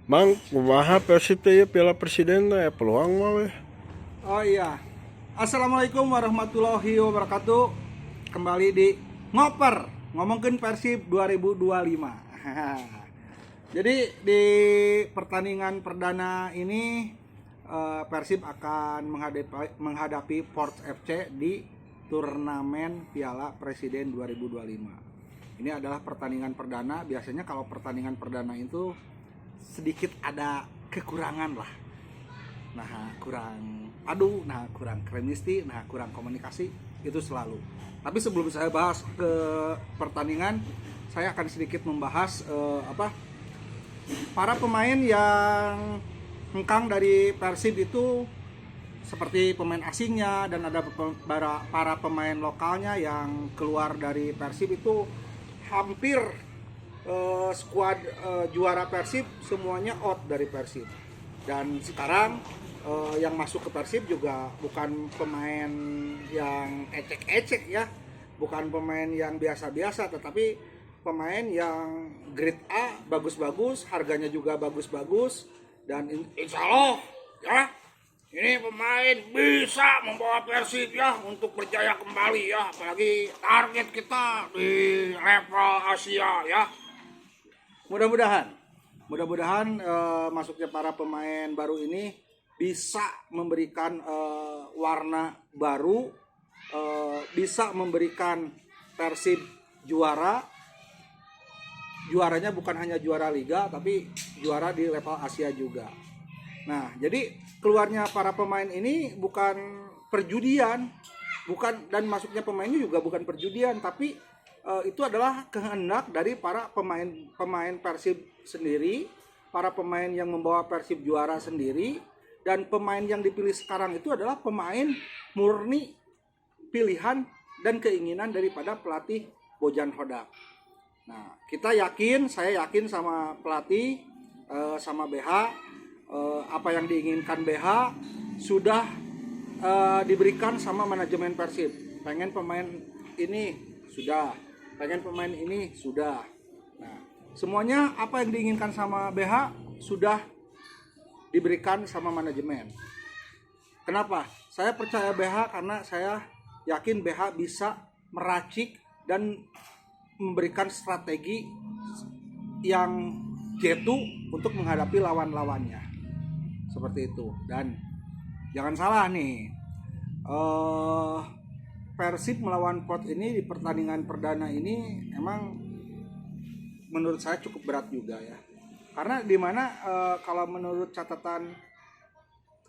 Mang, kumaha Persib teh ya Piala Presiden teh peluang mah weh. Oh iya. Assalamualaikum warahmatullahi wabarakatuh. Kembali di Ngoper, ngomongin Persib 2025. Jadi di pertandingan perdana ini Persib akan menghadapi Port FC di turnamen Piala Presiden 2025. Ini adalah pertandingan perdana. Biasanya kalau pertandingan perdana itu sedikit ada kekurangan lah. Nah, kurang padu, nah kurang kremisti, nah kurang komunikasi, itu selalu. Tapi sebelum saya bahas ke pertandingan, saya akan sedikit membahas para pemain yang hengkang dari Persib itu, seperti pemain asingnya dan ada para pemain lokalnya yang keluar dari Persib itu hampir skuad juara Persib semuanya out dari Persib. Dan sekarang yang masuk ke Persib juga bukan pemain yang ecek-ecek ya, bukan pemain yang biasa-biasa, tetapi pemain yang grade A, bagus-bagus, harganya juga bagus-bagus, dan insya Allah ya ini pemain bisa membawa Persib ya untuk berjaya kembali ya, apalagi target kita di level Asia ya. Mudah-mudahan masuknya para pemain baru ini bisa memberikan warna baru, bisa memberikan Persib juaranya bukan hanya juara liga tapi juara di level Asia juga. Nah, jadi keluarnya para pemain ini bukan perjudian, dan masuknya pemainnya juga bukan perjudian, tapi itu adalah kehendak dari para pemain Persib sendiri, para pemain yang membawa Persib juara sendiri, dan pemain yang dipilih sekarang itu adalah pemain murni pilihan dan keinginan daripada pelatih Bojan Hodak. Nah, saya yakin sama pelatih, sama BH, apa yang diinginkan BH sudah diberikan sama manajemen Persib. Pengen pemain ini sudah. Nah, semuanya apa yang diinginkan sama BH sudah diberikan sama manajemen. Kenapa? Saya percaya BH karena saya yakin BH bisa meracik dan memberikan strategi yang jitu untuk menghadapi lawan-lawannya. Seperti itu. Dan jangan salah nih, Persib melawan Port ini di pertandingan perdana ini emang menurut saya cukup berat juga ya. Karena dimana kalau menurut catatan,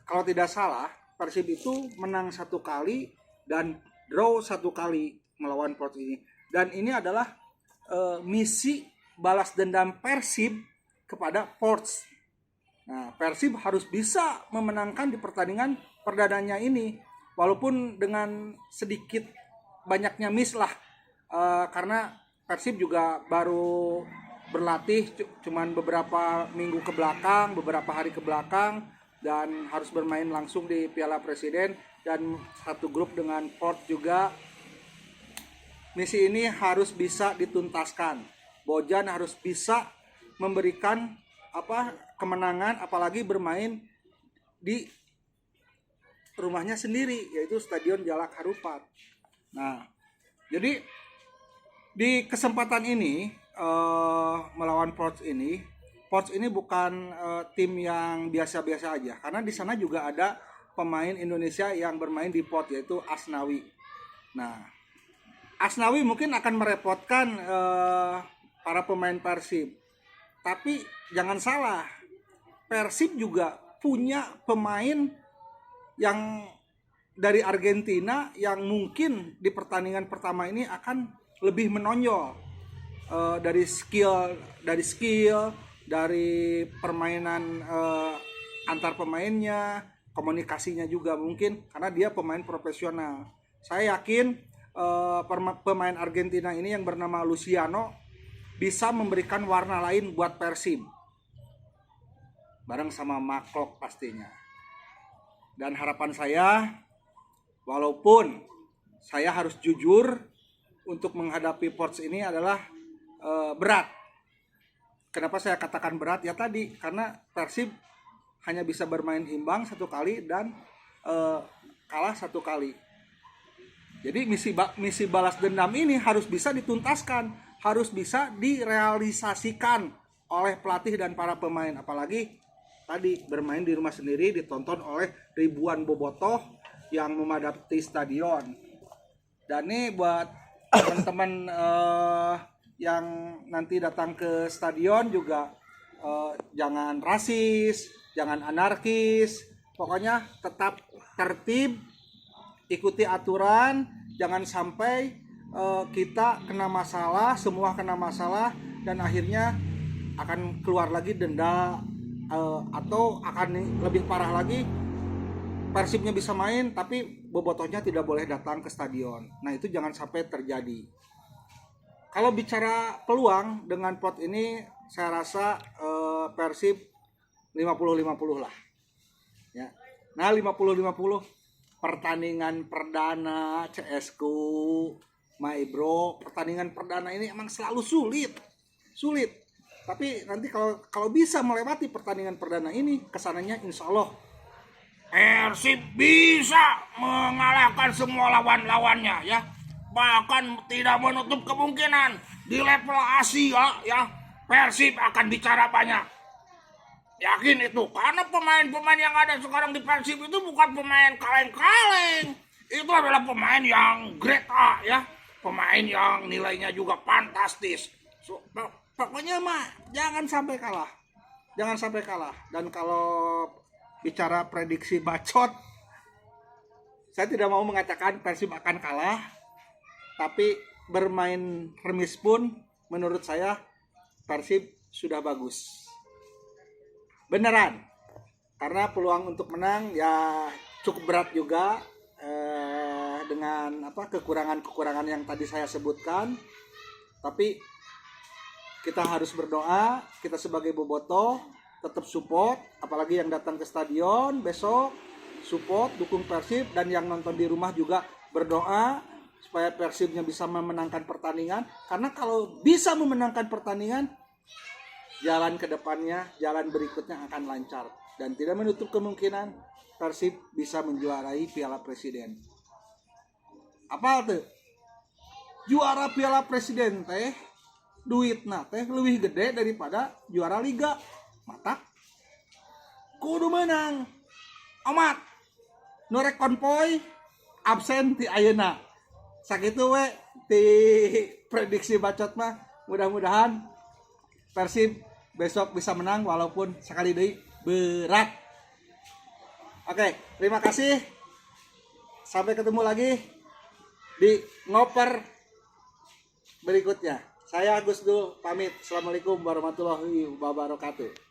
kalau tidak salah Persib itu menang 1 kali dan draw 1 kali melawan Port ini. Dan ini adalah misi balas dendam Persib kepada Port. Nah, Persib harus bisa memenangkan di pertandingan perdananya ini, walaupun dengan sedikit banyaknya miss lah, karena Persib juga baru berlatih cuman beberapa minggu ke belakang, beberapa hari ke belakang, dan harus bermain langsung di Piala Presiden dan satu grup dengan Port juga. Misi ini harus bisa dituntaskan. Bojan harus bisa memberikan kemenangan, apalagi bermain di rumahnya sendiri, yaitu Stadion Jalak Harupat. Nah, jadi di kesempatan ini melawan Port ini bukan tim yang biasa-biasa aja, karena di sana juga ada pemain Indonesia yang bermain di Port, yaitu Asnawi. Nah, Asnawi mungkin akan merepotkan para pemain Persib. Tapi jangan salah, Persib juga punya pemain yang dari Argentina yang mungkin di pertandingan pertama ini akan lebih menonjol dari skill, dari permainan antar pemainnya, komunikasinya juga mungkin karena dia pemain profesional. Saya yakin pemain Argentina ini yang bernama Luciano bisa memberikan warna lain buat Persib bareng sama Maklok pastinya. Dan harapan saya, walaupun saya harus jujur, untuk menghadapi Ports ini adalah berat, Kenapa saya katakan berat ya tadi? Karena Persib hanya bisa bermain imbang 1 kali dan kalah 1 kali. Jadi misi balas dendam ini harus bisa dituntaskan, harus bisa direalisasikan oleh pelatih dan para pemain. Apalagi tadi bermain di rumah sendiri ditonton oleh ribuan bobotoh yang memadati stadion. Dan ini buat teman-teman yang nanti datang ke stadion juga jangan rasis, jangan anarkis, pokoknya tetap tertib, ikuti aturan, jangan sampai kita kena masalah, semua kena masalah dan akhirnya akan keluar lagi denda atau akan lebih parah lagi, Persibnya bisa main tapi bobotohnya tidak boleh datang ke stadion. Nah itu jangan sampai terjadi. Kalau bicara peluang dengan pot ini saya rasa Persib 50-50 lah ya. Nah 50-50 pertandingan perdana CS:GO Maibro, pertandingan perdana ini emang selalu sulit. Tapi nanti kalau bisa melewati pertandingan perdana ini, kesananya insya Allah Persib bisa mengalahkan semua lawan-lawannya ya. Bahkan tidak menutup kemungkinan di level Asia ya Persib akan bicara banyak. Yakin itu karena pemain-pemain yang ada sekarang di Persib itu bukan pemain kaleng-kaleng. Itu adalah pemain yang grade A ya. Pemain yang nilainya juga fantastis. pokoknya mah jangan sampai kalah. Dan kalau bicara prediksi bacot, saya tidak mau mengatakan Persib akan kalah, tapi bermain remis pun menurut saya Persib sudah bagus. Beneran. Karena peluang untuk menang ya cukup berat juga dengan kekurangan-kekurangan yang tadi saya sebutkan. Tapi kita harus berdoa, kita sebagai bobotoh tetap support, apalagi yang datang ke stadion besok support, dukung Persib, dan yang nonton di rumah juga berdoa supaya Persibnya bisa memenangkan pertandingan. Karena kalau bisa memenangkan pertandingan, jalan ke depannya, jalan berikutnya akan lancar dan tidak menutup kemungkinan Persib bisa menjuarai Piala Presiden. Apa tuh? Juara Piala Presiden teh duitna teh lebih gede daripada juara liga. Mata kudu menang amat norek konvoy absen ti ayeuna sakitu we ti prediksi bacot mah. Mudah-mudahan Persib besok bisa menang walaupun sekali deui berat. Oke, terima kasih, sampai ketemu lagi di ngoper berikutnya. Saya Agus dulu pamit. Assalamualaikum warahmatullahi wabarakatuh.